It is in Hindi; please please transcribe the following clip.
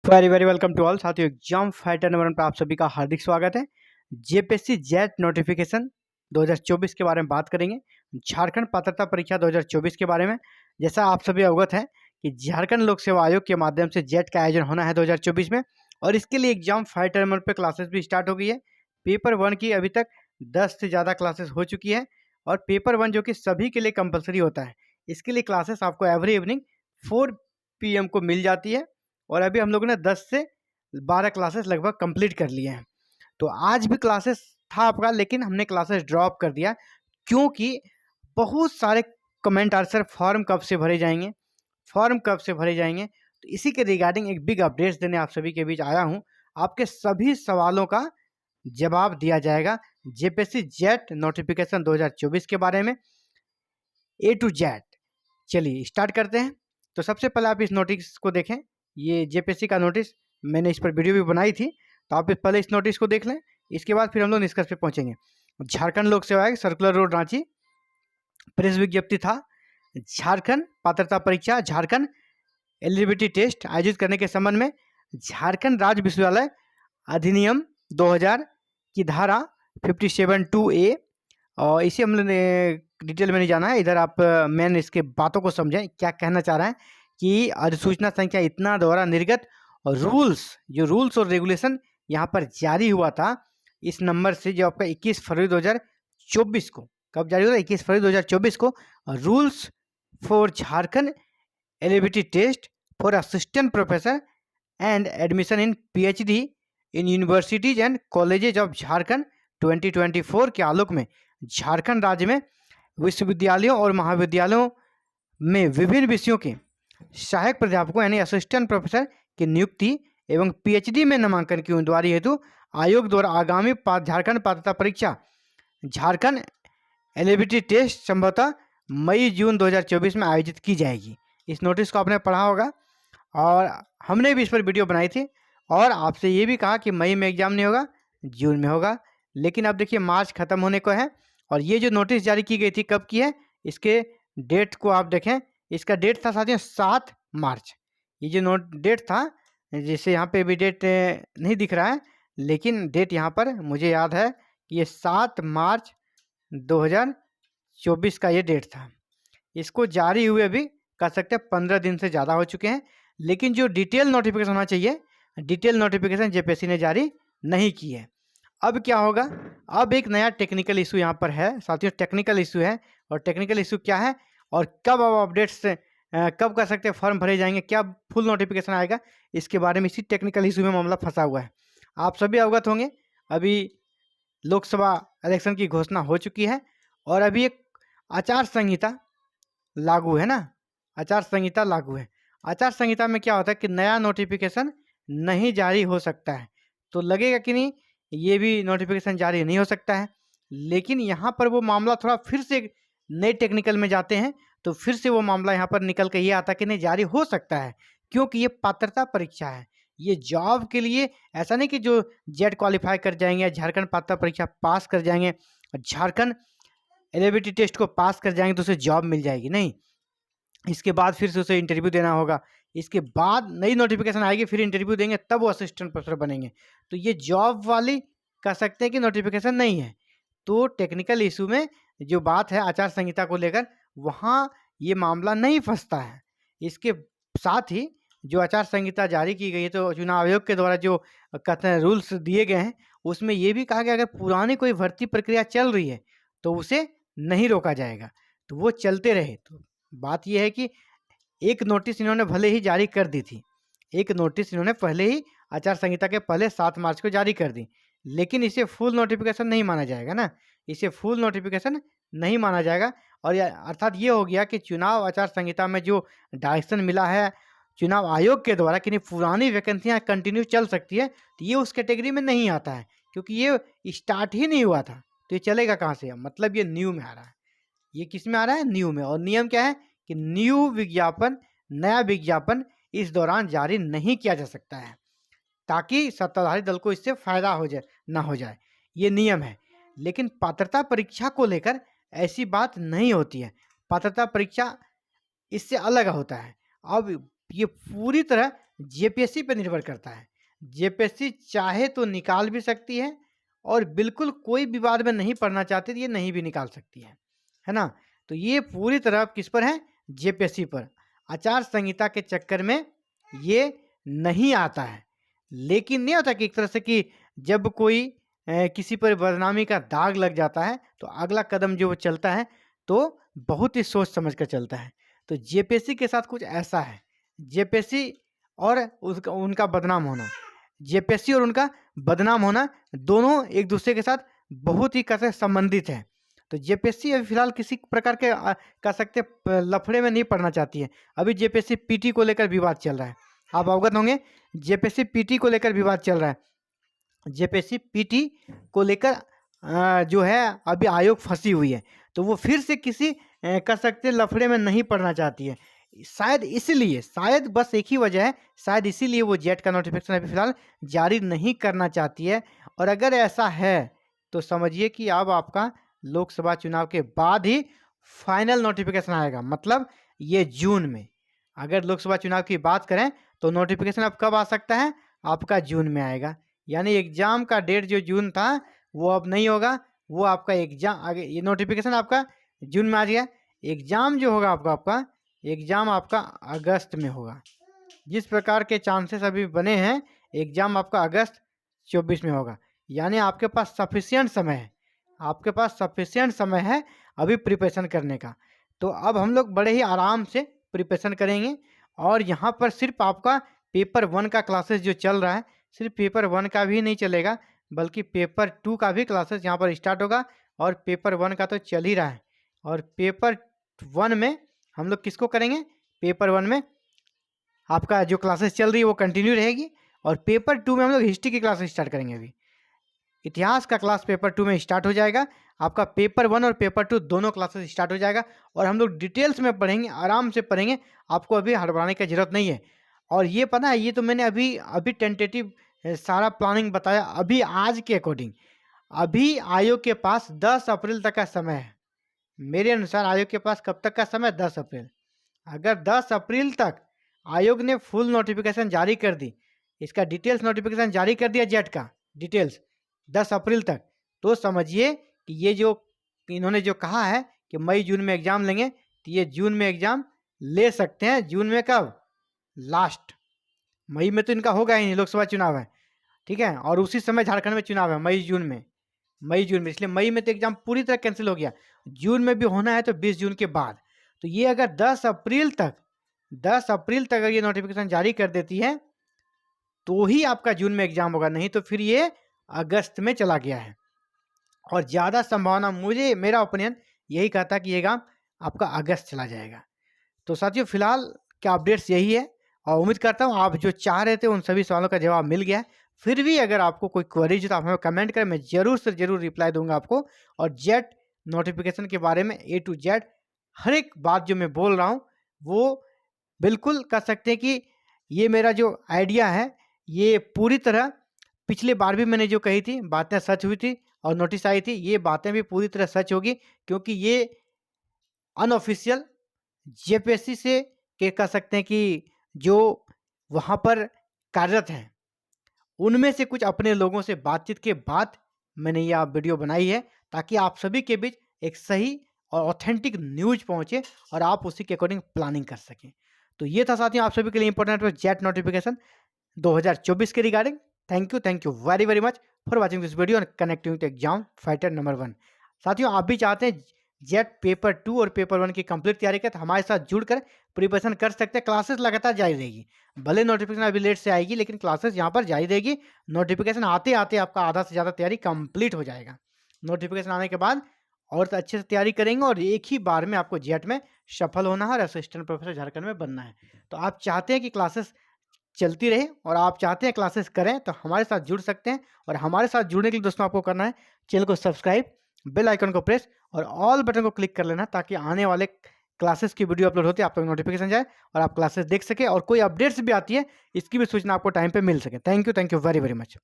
Very very welcome to all साथियों। एग्जाम फाइटर नंबर 1 पर आप सभी का हार्दिक स्वागत है। जेपीएससी जेट नोटिफिकेशन 2024 के बारे में बात करेंगे। झारखंड पात्रता परीक्षा 2024 के बारे में। जैसा आप सभी अवगत हैं कि झारखंड लोक सेवा आयोग के माध्यम से जेट का आयोजन होना है 2024 में, और इसके लिए एग्जाम फाइटर नंबर पर क्लासेस भी स्टार्ट हो गई है। पेपर 1 की अभी तक 10 से ज़्यादा क्लासेस हो चुकी है, और पेपर 1 जो कि सभी के लिए कंपलसरी होता है, इसके लिए क्लासेस आपको एवरी इवनिंग 4 PM को मिल जाती है। और अभी हम लोगों ने 10 से 12 क्लासेस लगभग कंप्लीट कर लिए हैं। तो आज भी क्लासेस था आपका, लेकिन हमने क्लासेस ड्रॉप कर दिया क्योंकि बहुत सारे कमेंट आए, सर फॉर्म कब से भरे जाएंगे, फॉर्म कब से भरे जाएंगे। तो इसी के रिगार्डिंग एक बिग अपडेट्स देने आप सभी के बीच आया हूं। आपके सभी सवालों का जवाब दिया जाएगा जेपीएससी जेट नोटिफिकेशन 2024 के बारे में, ए टू जेड। चलिए स्टार्ट करते हैं। तो सबसे पहले आप इस नोटिस को देखें। ये जेपीएससी का नोटिस, मैंने इस पर वीडियो भी बनाई थी, तो आप पहले इस नोटिस को देख लें। इसके बाद फिर हम लोग निष्कर्ष पे पहुंचेंगे। झारखंड लोक सेवा आयोग सर्कुलर रोड रांची, प्रेस विज्ञप्ति था, झारखंड पात्रता परीक्षा झारखंड एलिजिबिलिटी टेस्ट आयोजित करने के संबंध में झारखंड राज्य विश्वविद्यालय अधिनियम 2000 की धारा 57(2)A, और इसे हम लोग ने डिटेल में नहीं जाना है। इधर आप मेन इसके बातों को समझें, क्या कहना चाह रहा है कि अधिसूचना संख्या इतना द्वारा निर्गत और रूल्स और रेगुलेशन यहाँ पर जारी हुआ था इस नंबर से, जो आपका 21 फरवरी 2024 को, कब जारी हुआ था, 21 फरवरी 2024 को, rules for Jharkhand eligibility test for assistant professor and admission in PhD in universities and colleges of Jharkhand 2024 के आलोक में झारखंड राज्य में विश्वविद्यालयों और महाविद्यालयों में विभिन्न विषयों के सहायक प्राध्यापकों यानी असिस्टेंट प्रोफेसर की नियुक्ति एवं PhD में नामांकन की उम्मीदवारी हेतु आयोग द्वारा आगामी झारखंड पात्रता परीक्षा झारखंड एलिजिबिलिटी टेस्ट संभवतः मई-जून 2024 में आयोजित की जाएगी। इस नोटिस को आपने पढ़ा होगा, और हमने भी इस पर वीडियो बनाई थी, और आपसे ये भी कहा कि मई में एग्जाम नहीं होगा, जून में होगा। लेकिन अब देखिए मार्च खत्म होने को है, और ये जो नोटिस जारी की गई थी कब की है, इसके डेट को आप देखें। इसका डेट था साथियों 7 मार्च। ये जो डेट था, जैसे यहाँ पे भी डेट नहीं दिख रहा है, लेकिन डेट यहाँ पर मुझे याद है कि ये 7 मार्च 2024 का ये डेट था। इसको जारी हुए भी कह सकते हैं 15 दिन से ज़्यादा हो चुके हैं, लेकिन जो डिटेल नोटिफिकेशन होना चाहिए, डिटेल नोटिफिकेशन जेपीएससी ने जारी नहीं की है। अब क्या होगा, अब एक नया टेक्निकल इशू यहाँ पर है साथियों, टेक्निकल इशू है। और टेक्निकल इशू क्या है और कब अब अपडेट्स कब कर सकते हैं, फॉर्म भरे जाएंगे, क्या फुल नोटिफिकेशन आएगा, इसके बारे में इसी टेक्निकल इशू में मामला फंसा हुआ है। आप सभी अवगत होंगे, अभी लोकसभा इलेक्शन की घोषणा हो चुकी है, और अभी एक आचार संहिता लागू है ना, आचार संहिता लागू है। आचार संहिता में क्या होता है कि नया नोटिफिकेशन नहीं जारी हो सकता है। तो लगेगा कि नहीं, ये भी नोटिफिकेशन जारी नहीं हो सकता है। लेकिन यहाँ पर वो मामला थोड़ा फिर से नए टेक्निकल में जाते हैं, तो फिर से वो मामला यहाँ पर निकल के ये आता कि नहीं, जारी हो सकता है, क्योंकि ये पात्रता परीक्षा है, ये जॉब के लिए। ऐसा नहीं कि जो जेट क्वालिफाई कर जाएंगे, झारखंड पात्रता परीक्षा पास कर जाएंगे, झारखंड एलिजिबिलिटी टेस्ट को पास कर जाएंगे तो उसे जॉब मिल जाएगी, नहीं। इसके बाद फिर से उसे इंटरव्यू देना होगा, इसके बाद नई नोटिफिकेशन आएगी, फिर इंटरव्यू देंगे, तब वो असिस्टेंट प्रोफेसर बनेंगे। तो ये जॉब वाली कह सकते हैं कि नोटिफिकेशन नहीं है। तो टेक्निकल इशू में जो बात है आचार संहिता को लेकर, वहाँ ये मामला नहीं फंसता है। इसके साथ ही जो आचार संहिता जारी की गई है, तो चुनाव आयोग के द्वारा जो कहते हैं रूल्स दिए गए हैं, उसमें ये भी कहा गया अगर पुरानी कोई भर्ती प्रक्रिया चल रही है तो उसे नहीं रोका जाएगा, तो वो चलते रहे। तो बात यह है कि एक नोटिस इन्होंने भले ही जारी कर दी थी, एक नोटिस इन्होंने पहले ही आचार संहिता के पहले 7 मार्च को जारी कर दी, लेकिन इसे फुल नोटिफिकेशन नहीं माना जाएगा ना, इसे फुल नोटिफिकेशन नहीं माना जाएगा। और अर्थात ये हो गया कि चुनाव आचार संहिता में जो डायरेक्शन मिला है चुनाव आयोग के द्वारा कि नहीं पुरानी वैकेंसियाँ कंटिन्यू चल सकती है, तो ये उस कैटेगरी में नहीं आता है, क्योंकि ये स्टार्ट ही नहीं हुआ था, तो ये चलेगा कहाँ से। मतलब ये न्यू में आ रहा है, ये किस में आ रहा है, न्यू में। और नियम क्या है कि न्यू विज्ञापन, नया विज्ञापन इस दौरान जारी नहीं किया जा सकता है, ताकि सत्ताधारी दल को इससे फायदा हो जाए ना हो जाए, ये नियम है। लेकिन पात्रता परीक्षा को लेकर ऐसी बात नहीं होती है, पात्रता परीक्षा इससे अलग होता है। अब ये पूरी तरह जेपीएससी पे निर्भर करता है। जेपीएससी चाहे तो निकाल भी सकती है और बिल्कुल कोई विवाद में नहीं पड़ना चाहती तो ये नहीं भी निकाल सकती है ना। तो ये पूरी तरह किस पर है? जेपीएससी पर। आचार संहिता के चक्कर में ये नहीं आता है। लेकिन नहीं होता कि एक तरह से कि जब कोई किसी पर बदनामी का दाग लग जाता है तो अगला कदम जो वो चलता है तो बहुत ही सोच समझ कर चलता है। तो जेपीएससी के साथ कुछ ऐसा है। जेपीएससी और उसका उनका बदनाम होना, जेपीएससी और उनका बदनाम होना दोनों एक दूसरे के साथ बहुत ही कैसे संबंधित है। तो जेपीएससी अभी फिलहाल किसी प्रकार के कह सकते लफड़े में नहीं पड़ना चाहती है। अभी जेपीएससी पीटी को लेकर विवाद चल रहा है, आप अवगत होंगे। जेपीएससी पीटी को लेकर विवाद चल रहा है। जेपीएससी पीटी को लेकर जो है अभी आयोग फंसी हुई है। तो वो फिर से किसी कह सकते लफड़े में नहीं पड़ना चाहती है। शायद इसलिए, शायद बस एक ही वजह है, शायद इसीलिए वो जेट का नोटिफिकेशन अभी फिलहाल जारी नहीं करना चाहती है। और अगर ऐसा है तो समझिए कि अब आपका लोकसभा चुनाव के बाद ही फाइनल नोटिफिकेशन आएगा। मतलब ये जून में, अगर लोकसभा चुनाव की बात करें तो नोटिफिकेशन अब कब आ सकता है? आपका जून में आएगा। यानी एग्जाम का डेट जो जून था वो अब नहीं होगा, वो आपका एग्जाम आगे, ये नोटिफिकेशन आपका जून में आ गया। एग्जाम जो होगा आपका एग्जाम आपका अगस्त में होगा। जिस प्रकार के चांसेस अभी बने हैं, एग्जाम आपका अगस्त 24 में होगा। यानी आपके पास सफिशिएंट समय है, आपके पास सफिशिएंट समय है अभी प्रिपरेशन करने का। तो अब हम लोग बड़े ही आराम से प्रिपरेशन करेंगे। और यहाँ पर सिर्फ आपका पेपर 1 का क्लासेस जो चल रहा है, सिर्फ पेपर 1 का भी नहीं चलेगा बल्कि पेपर 2 का भी क्लासेस यहाँ पर स्टार्ट होगा। और पेपर 1 का तो चल ही रहा है। और पेपर 1 में हम लोग किसको करेंगे? पेपर 1 में आपका जो क्लासेस चल रही है वो कंटिन्यू रहेगी। और पेपर 2 में हम लोग हिस्ट्री की क्लासेस स्टार्ट करेंगे। अभी इतिहास का क्लास पेपर 2 में स्टार्ट हो जाएगा। आपका पेपर 1 और पेपर 2 दोनों क्लासेस स्टार्ट हो जाएगा और हम लोग डिटेल्स में पढ़ेंगे, आराम से पढ़ेंगे। आपको अभी हड़बड़ाने की ज़रूरत नहीं है। और ये पता है, ये तो मैंने अभी टेंटेटिव सारा प्लानिंग बताया अभी आज के अकॉर्डिंग। अभी आयोग के पास 10 अप्रैल तक का समय है। मेरे अनुसार आयोग के पास कब तक का समय? 10 अप्रैल। अगर 10 अप्रैल तक आयोग ने फुल नोटिफिकेशन जारी कर दी, इसका डिटेल्स नोटिफिकेशन जारी कर दिया जेट का डिटेल्स 10 अप्रैल तक, तो समझिए कि ये जो इन्होंने जो कहा है कि मई जून में एग्जाम लेंगे, तो ये जून में एग्जाम ले सकते हैं। जून में कब? लास्ट। मई में तो इनका होगा ही नहीं, लोकसभा चुनाव है, ठीक है। और उसी समय झारखंड में चुनाव है मई जून में, इसलिए मई में तो एग्जाम पूरी तरह कैंसिल हो गया। जून में भी होना है तो 20 जून के बाद। तो ये अगर 10 अप्रैल तक अगर ये नोटिफिकेशन जारी कर देती है तो ही आपका जून में एग्जाम होगा, नहीं तो फिर ये अगस्त में चला गया है। और ज़्यादा संभावना, मेरा ओपिनियन यही कहता कि ये एग्जाम आपका अगस्त चला जाएगा। तो साथियों फिलहाल क्या अपडेट्स यही है और उम्मीद करता हूँ आप जो चाह रहे थे उन सभी सवालों का जवाब मिल गया है। फिर भी अगर आपको कोई क्वेरीज हो तो आप हमें कमेंट करें, मैं ज़रूर से ज़रूर रिप्लाई दूंगा आपको। और जेट नोटिफिकेशन के बारे में A to Z हर एक बात जो मैं बोल रहा हूँ वो बिल्कुल कह सकते हैं कि ये मेरा जो आइडिया है ये पूरी तरह पिछले बार भी मैंने जो कही थी बातें सच हुई थी और नोटिस आई थी, ये बातें भी पूरी तरह सच होगी। क्योंकि ये अनऑफिशियल जेपीएससी से के कह सकते हैं कि जो वहाँ पर कार्यरत हैं उनमें से कुछ अपने लोगों से बातचीत के बाद मैंने यह वीडियो बनाई है, ताकि आप सभी के बीच एक सही और ऑथेंटिक न्यूज पहुंचे और आप उसी के अकॉर्डिंग प्लानिंग कर सकें। तो ये था साथियों आप सभी के लिए इंपॉर्टेंट जेट नोटिफिकेशन 2024 के regarding. Thank you very very much for watching this video and connecting to exam fighter number 1। साथियों आप भी चाहते हैं जेट पेपर 2 और पेपर 1 की कंप्लीट तैयारी करें तो हमारे साथ जुड़कर प्रिपरेशन कर सकते हैं। क्लासेस लगातार जारी रहेगी, भले नोटिफिकेशन अभी लेट से आएगी लेकिन क्लासेस यहाँ पर जारी रहेगी। नोटिफिकेशन आते आते आपका आधा से ज़्यादा तैयारी कंप्लीट हो जाएगा। नोटिफिकेशन आने के बाद और अच्छे से तैयारी करेंगे और एक ही बार में आपको जेट में सफल होना है और असिस्टेंट प्रोफेसर झारखंड में बनना है। तो आप चाहते हैं कि क्लासेस चलती रहे और आप चाहते हैं क्लासेस करें तो हमारे साथ जुड़ सकते हैं। और हमारे साथ जुड़ने के लिए दोस्तों आपको करना है चैनल को सब्सक्राइब, बेल आइकन को प्रेस और ऑल बटन को क्लिक कर लेना, ताकि आने वाले क्लासेस की वीडियो अपलोड होती है आप तक नोटिफिकेशन जाए और आप क्लासेस देख सके और कोई अपडेट्स भी आती है इसकी भी सूचना आपको टाइम पे मिल सके। Thank you very very much.